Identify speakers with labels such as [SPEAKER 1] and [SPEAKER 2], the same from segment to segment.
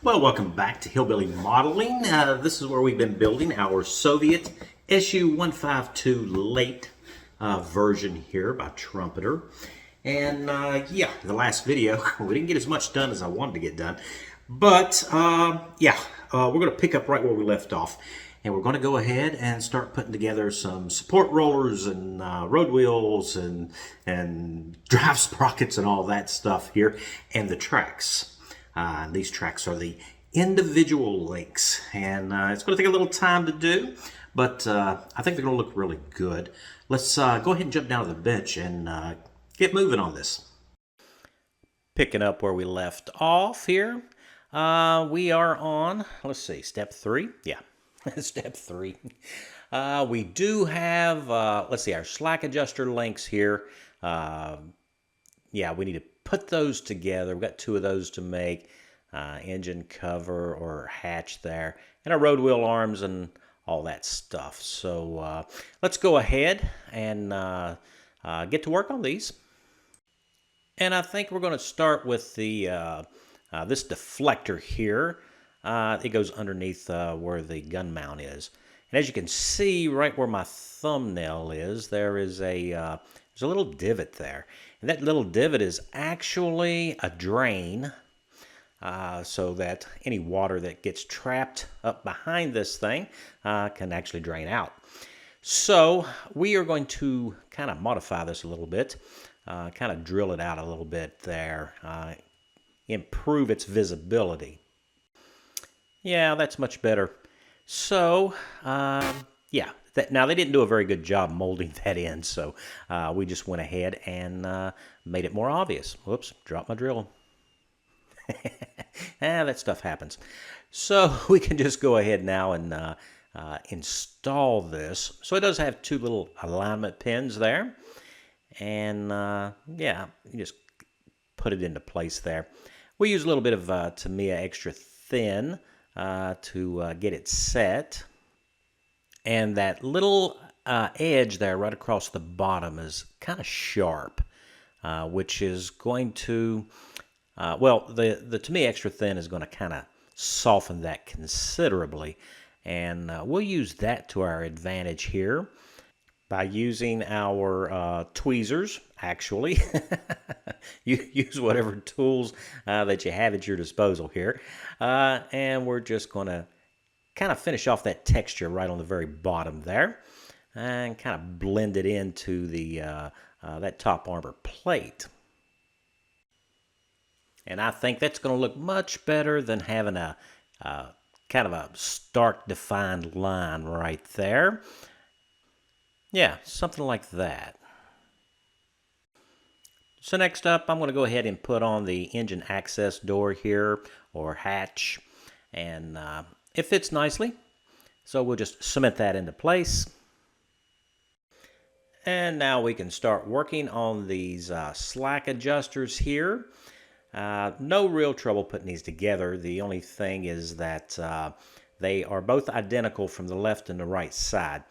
[SPEAKER 1] Well, welcome back to Hillbilly Modeling. This is where we've been building our Soviet SU-152 Late version here by Trumpeter. And yeah, the last video, we didn't get as much done as I wanted to get done. But yeah, we're going to pick up right where we left off. And we're going to go ahead and start putting together some support rollers and road wheels and drive sprockets and all that stuff here. And the tracks. These tracks are the individual links, and it's going to take a little time to do, but I think they're going to look really good. Let's go ahead and jump down to the bench and get moving on this. Picking up where we left off here, we are on, let's see, step 3? Yeah, step 3. We do have, let's see, our slack adjuster links here. Yeah, we need to put those together. We've got 2 of those to make, engine cover or hatch there, and our road wheel arms and all that stuff. So let's go ahead and get to work on these. And I think we're going to start with the this deflector here. It goes underneath where the gun mount is. And as you can see, right where my thumbnail is, there's a little divot there. And that little divot is actually a drain, so that any water that gets trapped up behind this thing can actually drain out. So we are going to kind of modify this a little bit, kind of drill it out a little bit there, improve its visibility. Yeah, that's much better. So, yeah. Now, they didn't do a very good job molding that in, so we just went ahead and made it more obvious. Whoops, dropped my drill. That stuff happens. So we can just go ahead now and install this. So it does have 2 little alignment pins there. And yeah, you just put it into place there. We use a little bit of Tamiya Extra Thin to get it set. And that little edge there right across the bottom is kind of sharp, which is going to, well, the Tamiya Extra Thin is going to kind of soften that considerably. And we'll use that to our advantage here by using our tweezers, actually. You use whatever tools that you have at your disposal here. And we're just going to kind of finish off that texture right on the very bottom there and kind of blend it into the that top armor plate. And I think that's going to look much better than having a kind of a stark defined line right there. Yeah, something like that. So next up, I'm going to go ahead and put on the engine access door here, or hatch, and it fits nicely, so we'll just cement that into place. And now we can start working on these slack adjusters here. No real trouble putting these together. The only thing is that they are both identical from the left and the right side.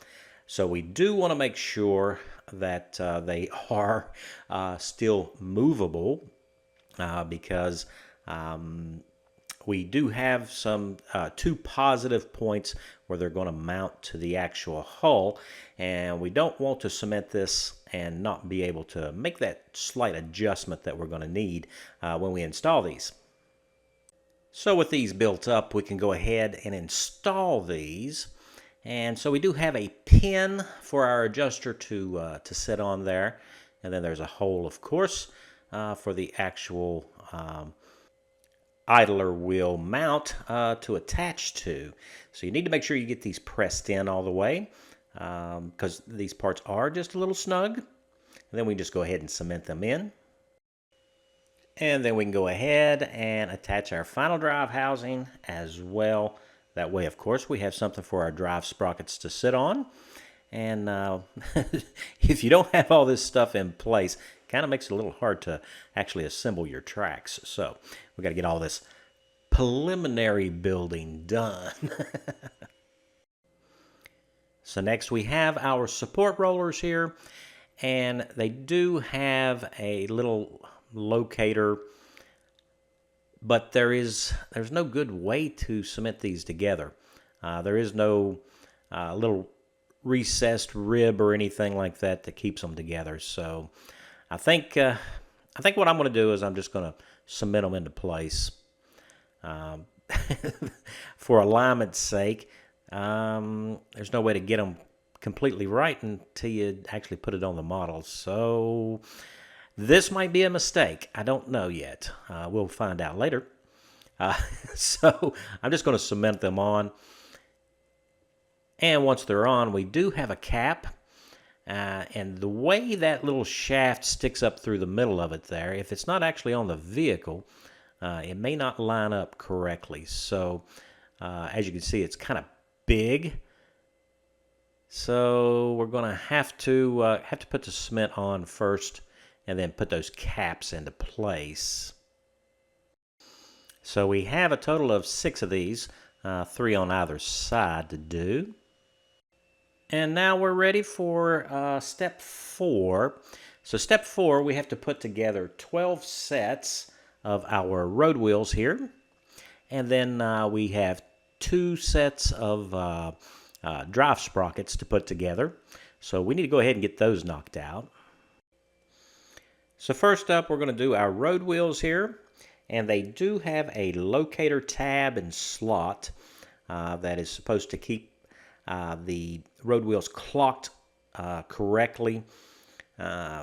[SPEAKER 1] So we do want to make sure that they are still movable because we do have some 2 positive points where they're going to mount to the actual hull, and we don't want to cement this and not be able to make that slight adjustment that we're going to need when we install these. So with these built up, we can go ahead and install these. And so we do have a pin for our adjuster to sit on there, and then there's a hole, of course, for the actual idler wheel mount to attach to. So you need to make sure you get these pressed in all the way because these parts are just a little snug. And then we just go ahead and cement them in. And then we can go ahead and attach our final drive housing as well. That way, of course, we have something for our drive sprockets to sit on. And if you don't have all this stuff in place, it kind of makes it a little hard to actually assemble your tracks. So we got to get all this preliminary building done. So next we have our support rollers here. And they do have a little locator but there's no good way to cement these together. There is no little recessed rib or anything like that that keeps them together. So I think what I'm going to do is I'm just going to cement them into place. For alignment's sake, there's no way to get them completely right until you actually put it on the model. So this might be a mistake. I don't know yet. We'll find out later. So I'm just going to cement them on. And once they're on, we do have a cap. And the way that little shaft sticks up through the middle of it there, if it's not actually on the vehicle, it may not line up correctly. So as you can see, it's kind of big. So we're going to have to put the cement on first and then put those caps into place. So we have a total of 6 of these, 3 on either side to do. And now we're ready for step 4. So step 4, we have to put together 12 sets of our road wheels here. And then we have 2 sets of drive sprockets to put together. So we need to go ahead and get those knocked out. So first up, we're going to do our road wheels here. And they do have a locator tab and slot that is supposed to keep the road wheels clocked correctly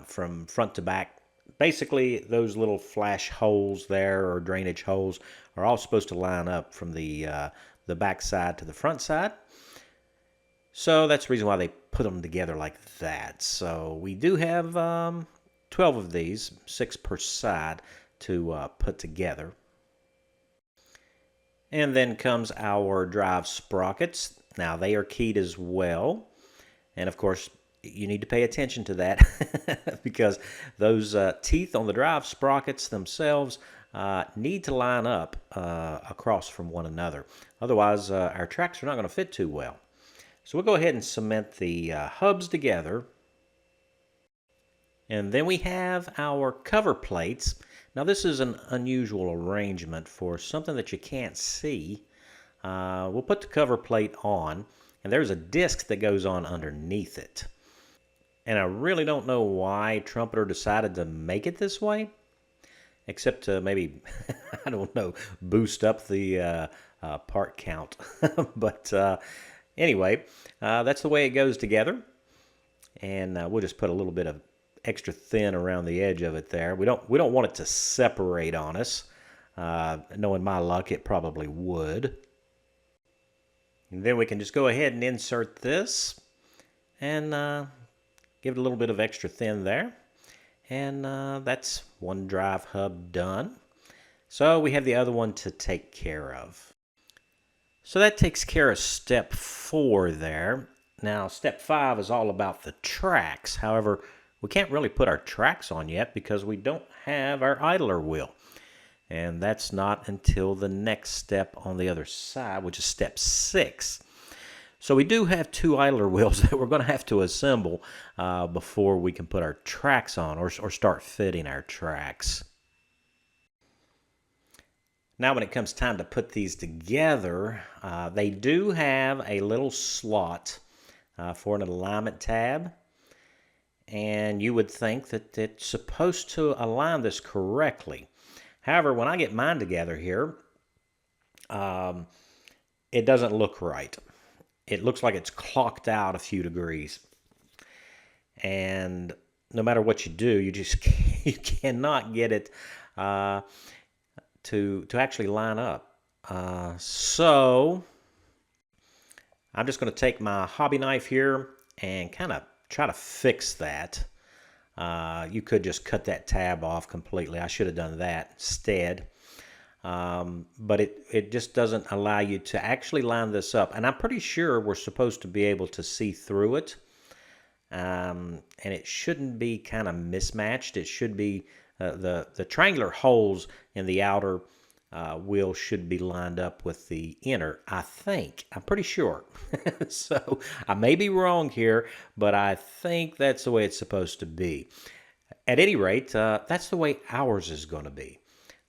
[SPEAKER 1] from front to back. Basically, those little flash holes there, or drainage holes, are all supposed to line up from the back side to the front side. So that's the reason why they put them together like that. So we do have 12 of these, 6 per side, to put together. And then comes our drive sprockets. Now they are keyed as well. And of course, you need to pay attention to that because those teeth on the drive sprockets themselves need to line up across from one another. Otherwise, our tracks are not going to fit too well. So we'll go ahead and cement the hubs together. And then we have our cover plates. Now this is an unusual arrangement for something that you can't see. We'll put the cover plate on, and there's a disc that goes on underneath it. And I really don't know why Trumpeter decided to make it this way, except to maybe, I don't know, boost up the part count. But anyway, that's the way it goes together. And we'll just put a little bit of extra thin around the edge of it there. We don't want it to separate on us. Knowing my luck, it probably would. And then we can just go ahead and insert this and give it a little bit of extra thin there. And that's one drive hub done. So we have the other one to take care of. So that takes care of step 4 there. Now step 5 is all about the tracks. However, we can't really put our tracks on yet because we don't have our idler wheel. And that's not until the next step on the other side, which is step 6. So we do have 2 idler wheels that we're going to have to assemble before we can put our tracks on or start fitting our tracks. Now when it comes time to put these together, they do have a little slot for an alignment tab. And you would think that it's supposed to align this correctly. However, when I get mine together here, it doesn't look right. It looks like it's clocked out a few degrees. And no matter what you do, you cannot get it to actually line up. So I'm just going to take my hobby knife here and kind of try to fix that. You could just cut that tab off completely. I should have done that instead. But it just doesn't allow you to actually line this up. And I'm pretty sure we're supposed to be able to see through it. And it shouldn't be kind of mismatched. It should be the triangular holes in the outer wheel should be lined up with the inner, I think. I'm pretty sure. So I may be wrong here, but I think that's the way it's supposed to be. At any rate, that's the way ours is going to be.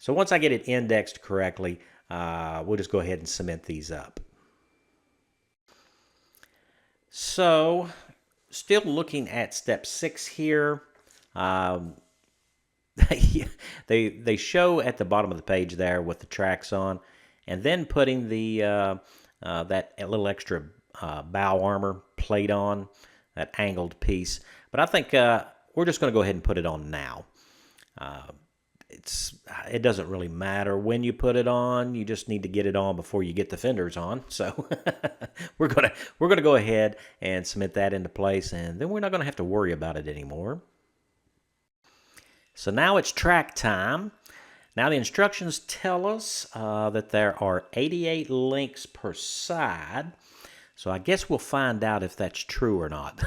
[SPEAKER 1] So once I get it indexed correctly, we'll just go ahead and cement these up. So still looking at step 6 here. They show at the bottom of the page there with the tracks on, and then putting the that little extra bow armor plate on, that angled piece. But I think we're just going to go ahead and put it on now. It doesn't really matter when you put it on. You just need to get it on before you get the fenders on. So we're gonna go ahead and cement that into place, and then we're not gonna have to worry about it anymore. So now it's track time. Now the instructions tell us that there are 88 links per side. So I guess we'll find out if that's true or not.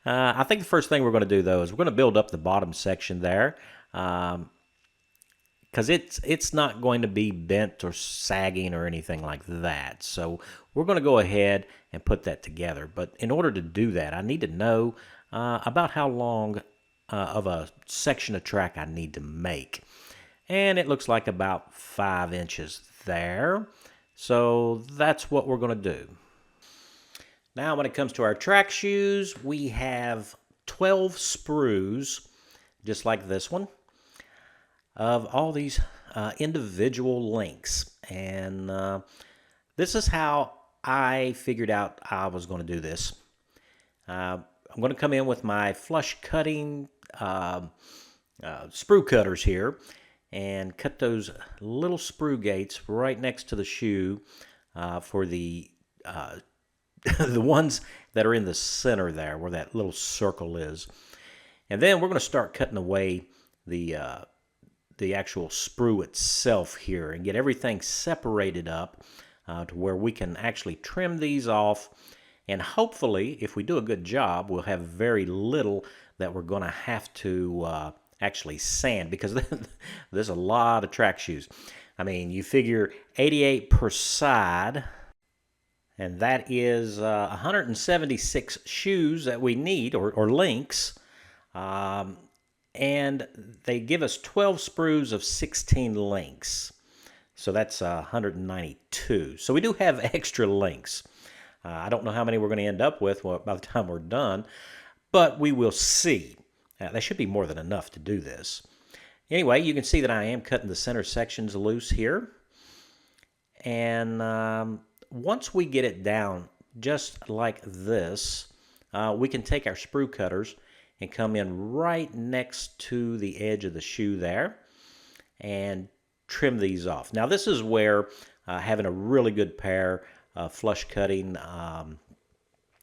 [SPEAKER 1] I think the first thing we're going to do, though, is we're going to build up the bottom section there, because it's not going to be bent or sagging or anything like that. So we're going to go ahead and put that together. But in order to do that, I need to know about how long of a section of track I need to make. And it looks like about 5 inches there. So that's what we're going to do. Now when it comes to our track shoes, we have 12 sprues, just like this one, of all these individual links. And this is how I figured out I was going to do this. I'm going to come in with my flush cutting sprue cutters here and cut those little sprue gates right next to the shoe for the the ones that are in the center there, where that little circle is. And then we're going to start cutting away the actual sprue itself here and get everything separated up to where we can actually trim these off. And hopefully, if we do a good job, we'll have very little that we're going to have to actually sand, because there's a lot of track shoes. I mean, you figure 88 per side, and that is 176 shoes that we need, or links. And they give us 12 sprues of 16 links. So that's 192. So we do have extra links. I don't know how many we're going to end up with by the time we're done, but we will see. That should be more than enough to do this. Anyway, you can see that I am cutting the center sections loose here. And once we get it down just like this, we can take our sprue cutters and come in right next to the edge of the shoe there and trim these off. Now this is where having a really good pair of flush cutting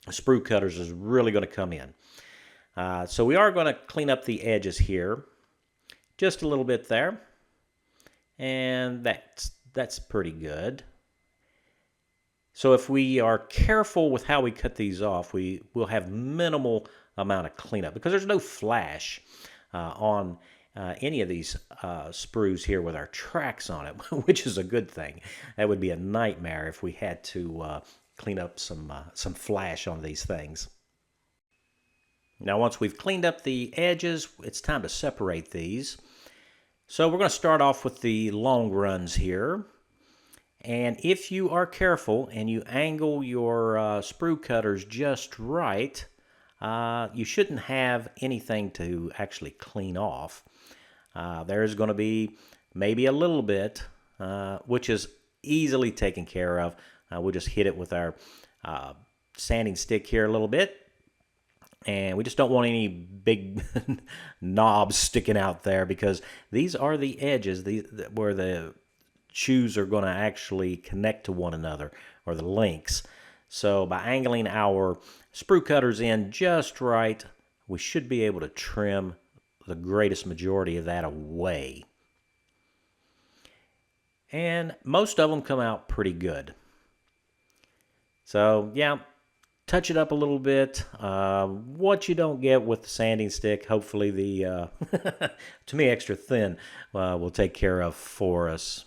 [SPEAKER 1] sprue cutters is really going to come in. So we are going to clean up the edges here just a little bit there, and that's pretty good. So if we are careful with how we cut these off, we will have minimal amount of cleanup, because there's no flash on any of these sprues here with our tracks on it, which is a good thing. That would be a nightmare if we had to clean up some flash on these things. Now once we've cleaned up the edges, it's time to separate these. So we're going to start off with the long runs here. And if you are careful and you angle your sprue cutters just right, you shouldn't have anything to actually clean off. There's going to be maybe a little bit, which is easily taken care of. We'll just hit it with our sanding stick here a little bit. And we just don't want any big knobs sticking out there, because these are the edges where the shoes are going to actually connect to one another, or the links. So by angling our sprue cutters in just right, we should be able to trim the greatest majority of that away. And most of them come out pretty good. So yeah, touch it up a little bit. What you don't get with the sanding stick, hopefully the to me extra thin will take care of for us.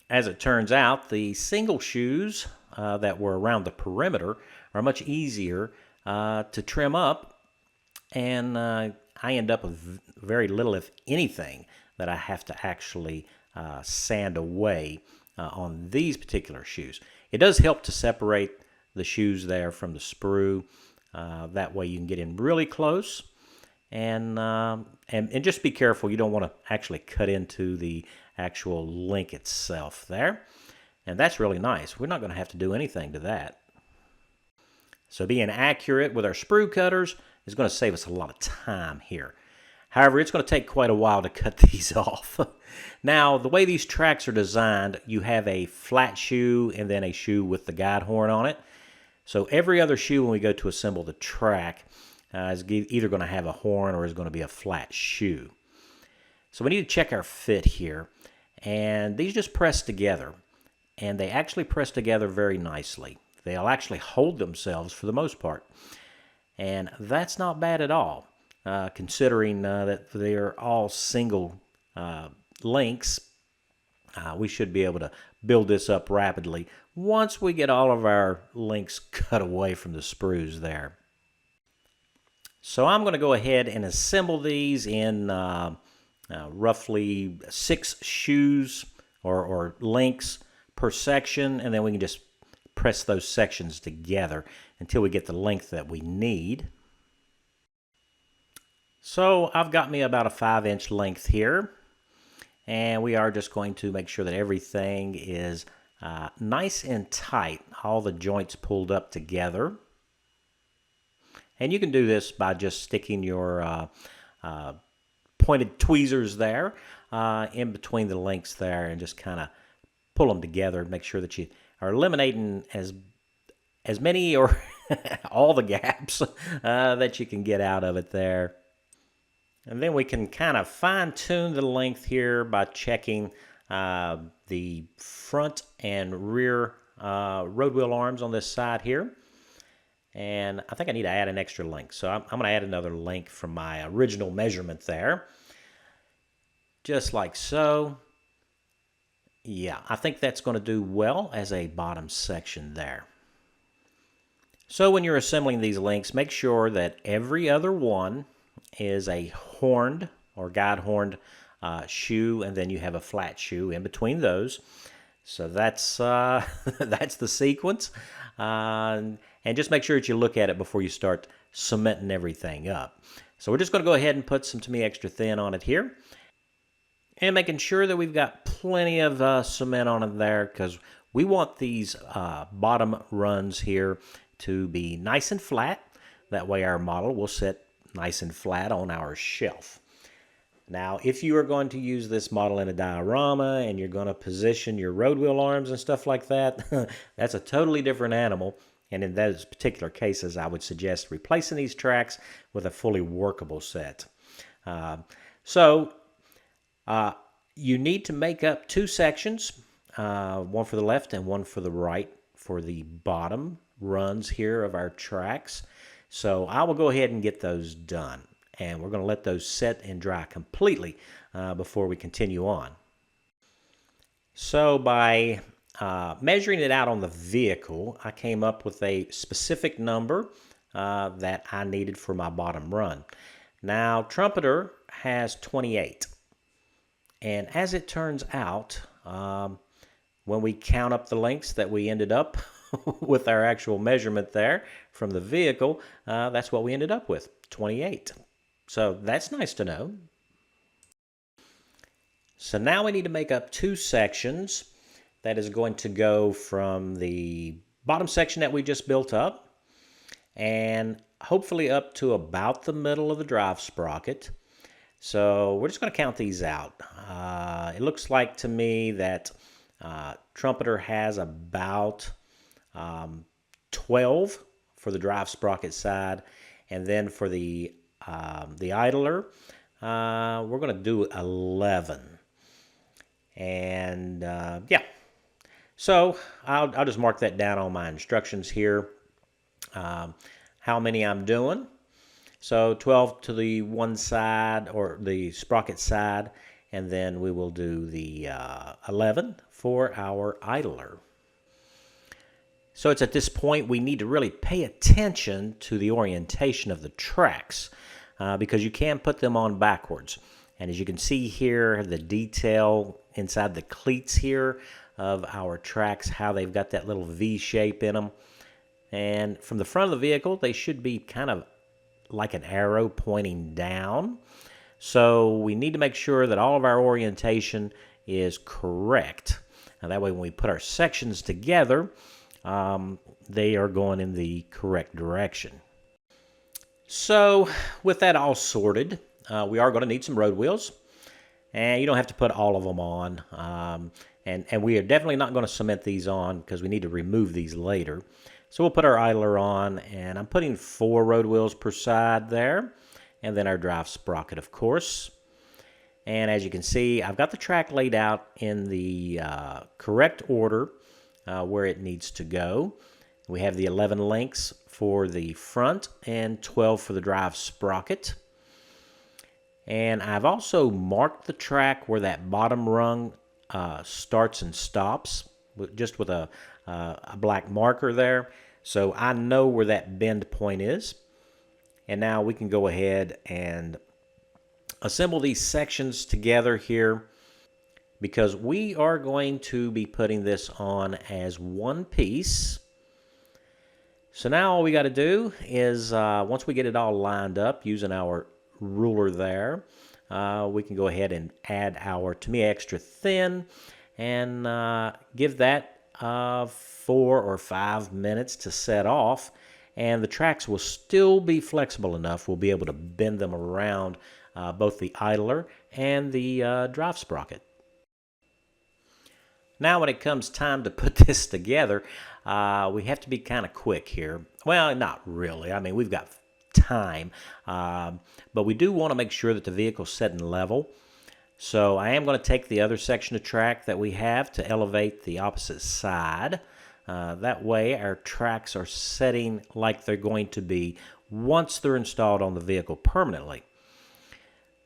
[SPEAKER 1] As it turns out, the single shoes that were around the perimeter are much easier to trim up, and I end up with very little, if anything, that I have to actually sand away on these particular shoes. It does help to separate the shoes there from the sprue. That way you can get in really close, and just be careful. You don't want to actually cut into the actual link itself there. And that's really nice. We're not going to have to do anything to that. So being accurate with our sprue cutters is going to save us a lot of time here. However, it's going to take quite a while to cut these off. Now, the way these tracks are designed, you have a flat shoe and then a shoe with the guide horn on it. So every other shoe when we go to assemble the track is either going to have a horn or is going to be a flat shoe. So we need to check our fit here. And these just press together. And they actually press together very nicely. They'll actually hold themselves for the most part. And that's not bad at all, considering that they're all single links. We should be able to build this up rapidly once we get all of our links cut away from the sprues there. So I'm going to go ahead and assemble these in roughly 6 shoes or links per section, and then we can just press those sections together until we get the length that we need. So I've got me about a 5-inch length here, and we are just going to make sure that everything is nice and tight, all the joints pulled up together. And you can do this by just sticking your pointed tweezers there in between the links there and just kind of pull them together. Make sure that you are eliminating as many or all the gaps that you can get out of it there. And then we can kind of fine-tune the length here by checking the front and rear road wheel arms on this side here. And I think I need to add an extra link. So I'm going to add another link from my original measurement there. Just like so. Yeah, I think that's going to do well as a bottom section there. So when you're assembling these links, make sure that every other one is a horned or guide horned shoe, and then you have a flat shoe in between those. So that's that's the sequence. And just make sure that you look at it before you start cementing everything up. So we're just going to go ahead and put some to me extra thin on it here. And making sure that we've got plenty of cement on it there, because we want these bottom runs here to be nice and flat. That way our model will sit nice and flat on our shelf. Now, if you are going to use this model in a diorama and you're going to position your road wheel arms and stuff like that, that's a totally different animal. And in those particular cases, I would suggest replacing these tracks with a fully workable set. You need to make up 2 sections, one for the left and one for the right for the bottom runs here of our tracks. So I will go ahead and get those done. And we're going to let those set and dry completely before we continue on. So by measuring it out on the vehicle, I came up with a specific number that I needed for my bottom run. Now, Trumpeter has 28. And as it turns out, when we count up the lengths that we ended up with our actual measurement there from the vehicle, that's what we ended up with, 28. So that's nice to know. So now we need to make up 2 sections. That is going to go from the bottom section that we just built up and hopefully up to about the middle of the drive sprocket. So we're just going to count these out. It looks like to me that Trumpeter has about 12 for the drive sprocket side, and then for the idler, we're going to do 11. And yeah, so I'll just mark that down on my instructions here, how many I'm doing. So 12 to the one side, or the sprocket side, and then we will do the 11 for our idler. So it's at this point we need to really pay attention to the orientation of the tracks, because you can put them on backwards. And as you can see here, the detail inside the cleats here of our tracks, how they've got that little V shape in them. And from the front of the vehicle, they should be kind of like an arrow pointing down. So we need to make sure that all of our orientation is correct. Now that way when we put our sections together, they are going in the correct direction. So with that all sorted, we are going to need some road wheels. And you don't have to put all of them on. And we are definitely not going to cement these on because we need to remove these later. So we'll put our idler on, and I'm putting 4 road wheels per side there. And then our drive sprocket, of course. And as you can see, I've got the track laid out in the correct order where it needs to go. We have the 11 links for the front and 12 for the drive sprocket. And I've also marked the track where that bottom rung starts and stops, just with a black marker there. So I know where that bend point is. And now we can go ahead and assemble these sections together here, because we are going to be putting this on as one piece. So now all we got to do is, once we get it all lined up using our ruler there, we can go ahead and add our Tamiya extra thin and give that 4 or 5 minutes to set off, and the tracks will still be flexible enough. We'll be able to bend them around both the idler and the drive sprocket. Now when it comes time to put this together, we have to be kind of quick here. Well, not really. I mean, we've got time, but we do want to make sure that the vehicle's set and level. So I am going to take the other section of track that we have to elevate the opposite side. That way our tracks are setting like they're going to be once they're installed on the vehicle permanently.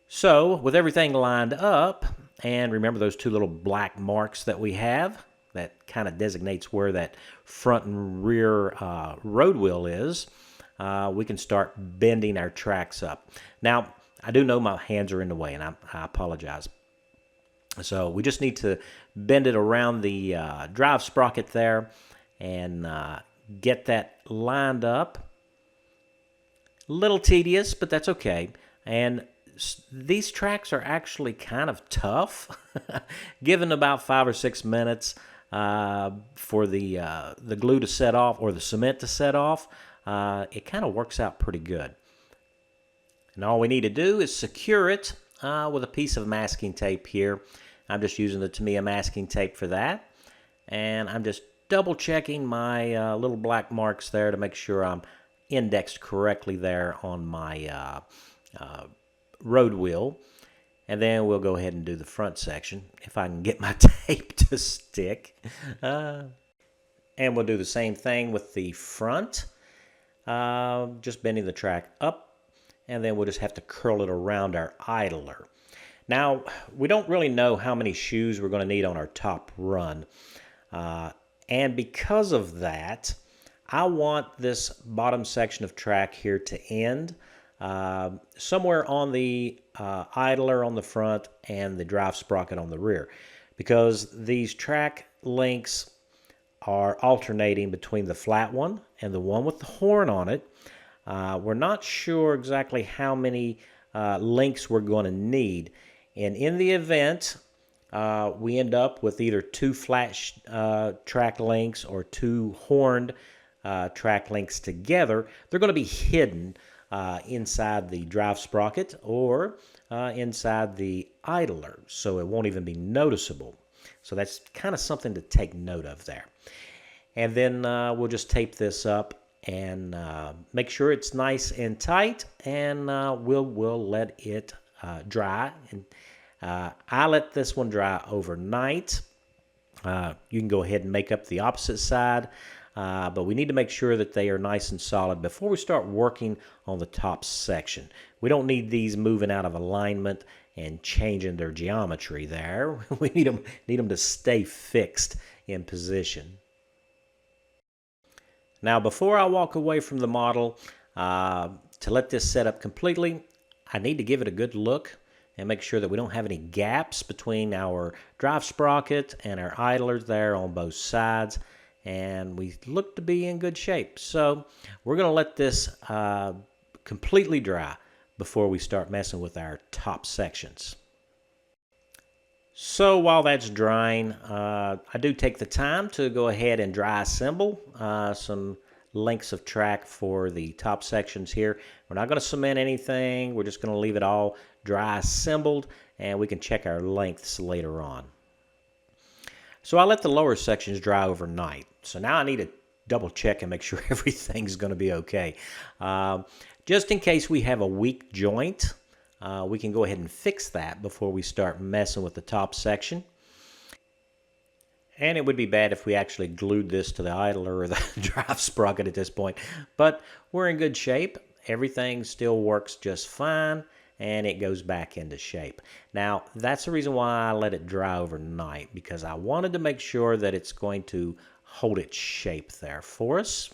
[SPEAKER 1] So with everything lined up, and remember those 2 little black marks that we have, that kind of designates where that front and rear road wheel is, we can start bending our tracks up. Now, I do know my hands are in the way, and I apologize. So we just need to bend it around the drive sprocket there and get that lined up. A little tedious, but that's okay. And these tracks are actually kind of tough. Given about 5 or 6 minutes for the glue to set off, or the cement to set off, it kind of works out pretty good. And all we need to do is secure it with a piece of masking tape here. I'm just using the Tamiya masking tape for that. And I'm just double checking my little black marks there to make sure I'm indexed correctly there on my road wheel. And then we'll go ahead and do the front section, if I can get my tape to stick. And we'll do the same thing with the front. Just bending the track up, and then we'll just have to curl it around our idler. Now, we don't really know how many shoes we're going to need on our top run. And because of that, I want this bottom section of track here to end somewhere on the idler on the front and the drive sprocket on the rear, because these track links are alternating between the flat one and the one with the horn on it. We're not sure exactly how many links we're going to need, and in the event we end up with either 2 flat track links or 2 horned track links together, they're going to be hidden inside the drive sprocket or inside the idler, so it won't even be noticeable. So that's kind of something to take note of there. And then we'll just tape this up and make sure it's nice and tight, and we'll let it dry. And I let this one dry overnight. You can go ahead and make up the opposite side, but we need to make sure that they are nice and solid before we start working on the top section. We don't need these moving out of alignment and changing their geometry there. We need them to stay fixed in position. Now, before I walk away from the model, to let this set up completely, I need to give it a good look and make sure that we don't have any gaps between our drive sprocket and our idlers there on both sides. And we look to be in good shape. So we're going to let this completely dry before we start messing with our top sections. So while that's drying, I do take the time to go ahead and dry assemble some lengths of track for the top sections here. We're not going to cement anything. We're just going to leave it all dry assembled, and we can check our lengths later on. So I let the lower sections dry overnight. So now I need to double check and make sure everything's going to be okay. Just in case we have a weak joint, we can go ahead and fix that before we start messing with the top section. And it would be bad if we actually glued this to the idler or the drive sprocket at this point. But we're in good shape. Everything still works just fine, and it goes back into shape. Now, that's the reason why I let it dry overnight, because I wanted to make sure that it's going to hold its shape there for us.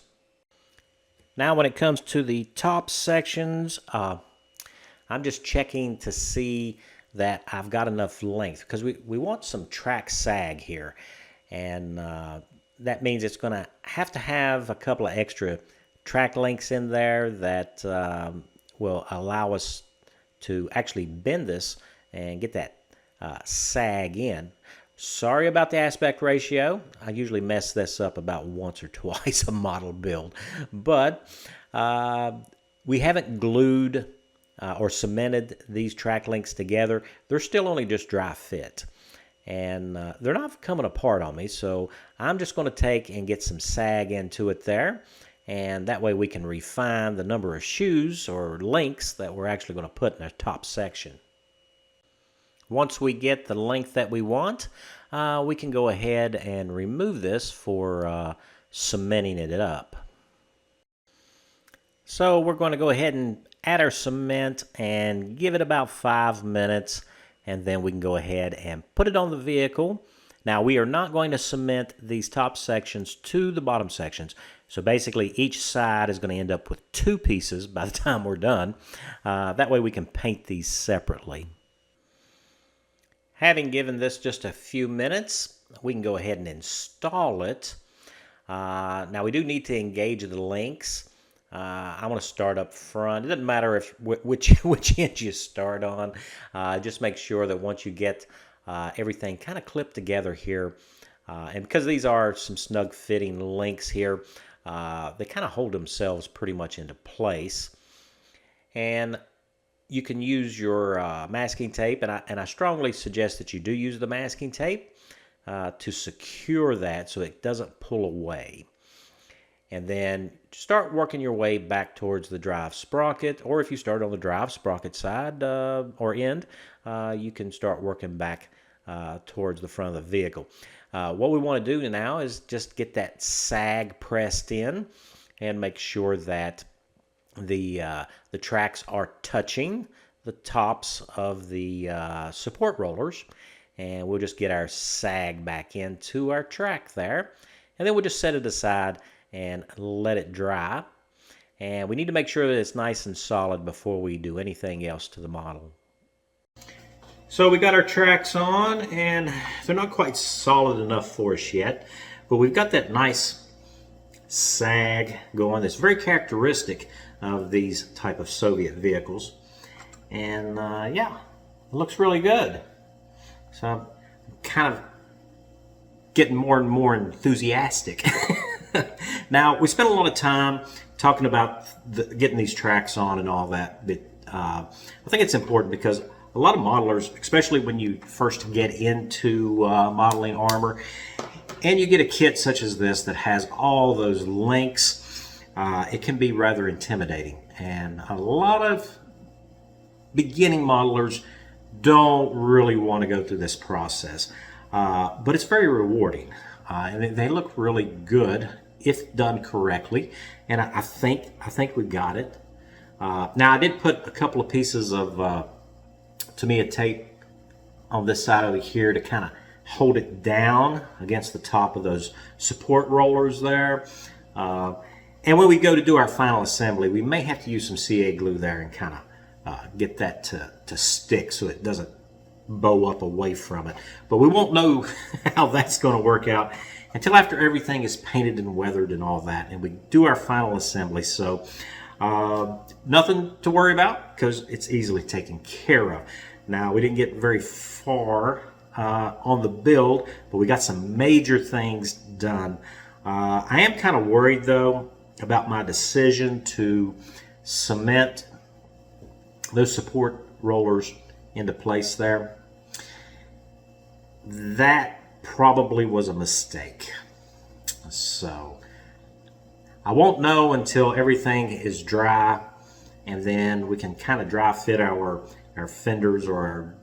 [SPEAKER 1] Now, when it comes to the top sections, I'm just checking to see that I've got enough length, because we want some track sag here. And that means it's going to have a couple of extra track links in there that will allow us to actually bend this and get that sag in. Sorry about the aspect ratio. I usually mess this up about once or twice a model build. But we haven't glued or cemented these track links together. They're still only just dry fit. And they're not coming apart on me, so I'm just going to take and get some sag into it there, and that way we can refine the number of shoes or links that we're actually going to put in our top section. Once we get the length that we want, we can go ahead and remove this for cementing it up. So we're going to go ahead and add our cement and give it about 5 minutes, and then we can go ahead and put it on the vehicle. Now, we are not going to cement these top sections to the bottom sections. So basically, each side is going to end up with 2 pieces by the time we're done. That way we can paint these separately. Having given this just a few minutes, we can go ahead and install it. Now, we do need to engage the links. I'm going to start up front. It doesn't matter which end you start on. Just make sure that once you get everything kind of clipped together here, and because these are some snug fitting links here, they kind of hold themselves pretty much into place. And you can use your masking tape, and I strongly suggest that you do use the masking tape to secure that so it doesn't pull away. And then start working your way back towards the drive sprocket, or if you start on the drive sprocket side or end, you can start working back towards the front of the vehicle. What we want to do now is just get that sag pressed in and make sure that the tracks are touching the tops of the support rollers, and we'll just get our sag back into our track there, and then we'll just set it aside and let it dry. And we need to make sure that it's nice and solid before we do anything else to the model. So we got our tracks on, and they're not quite solid enough for us yet, but we've got that nice sag going that's very characteristic of these type of Soviet vehicles. And yeah, it looks really good. So I'm kind of getting more and more enthusiastic. Now, we spent a lot of time talking about getting these tracks on and all that, but I think it's important because a lot of modelers, especially when you first get into modeling armor, and you get a kit such as this that has all those links, it can be rather intimidating. And a lot of beginning modelers don't really want to go through this process, but it's very rewarding. And they look really good if done correctly, and I think we got it. Now, I did put a couple of pieces of Tamiya tape on this side over here to kind of hold it down against the top of those support rollers there. And when we go to do our final assembly, we may have to use some CA glue there and kind of get that to stick so it doesn't bow up away from it. But we won't know how that's going to work out until after everything is painted and weathered and all that, and we do our final assembly. So nothing to worry about because it's easily taken care of. Now, we didn't get very far on the build, but we got some major things done. I am kind of worried, though, about my decision to cement those support rollers into place there. That probably was a mistake. So I won't know until everything is dry, and then we can kind of dry fit our fenders or our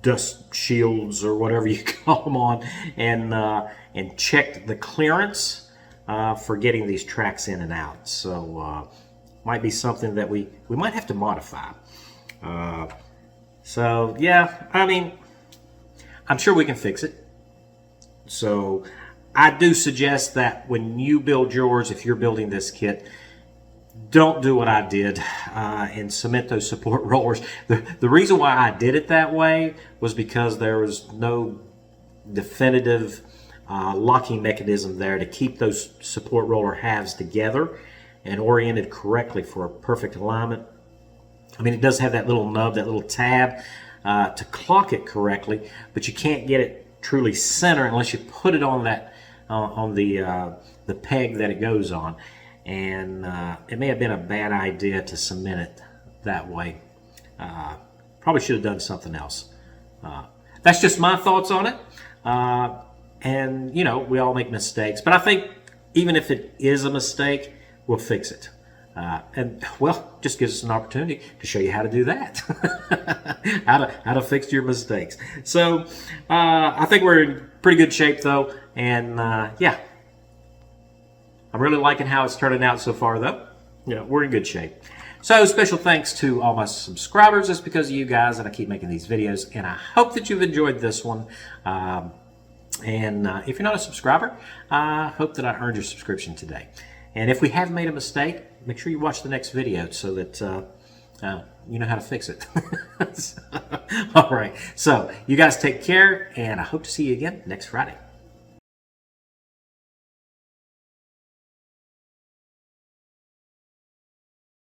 [SPEAKER 1] dust shields or whatever you call them on, and check the clearance for getting these tracks in and out. So might be something that we might have to modify. So yeah, I mean, I'm sure we can fix it. So I do suggest that when you build yours, if you're building this kit, don't do what I did and cement those support rollers. The reason why I did it that way was because there was no definitive locking mechanism there to keep those support roller halves together and oriented correctly for a perfect alignment. I mean, it does have that little nub, that little tab to clock it correctly, but you can't get it truly center unless you put it on that on the peg that it goes on. And it may have been a bad idea to cement it that way. Probably should have done something else. That's just my thoughts on it. And, you know, we all make mistakes. But I think even if it is a mistake, we'll fix it. And, well, just gives us an opportunity to show you how to do that. how to fix your mistakes. So I think we're in pretty good shape, though. And, yeah. I'm really liking how it's turning out so far, though. You know, we're in good shape. So special thanks to all my subscribers. It's because of you guys that I keep making these videos, and I hope that you've enjoyed this one. If you're not a subscriber, I hope that I earned your subscription today. And if we have made a mistake, make sure you watch the next video so that you know how to fix it. All right. So you guys take care, and I hope to see you again next Friday.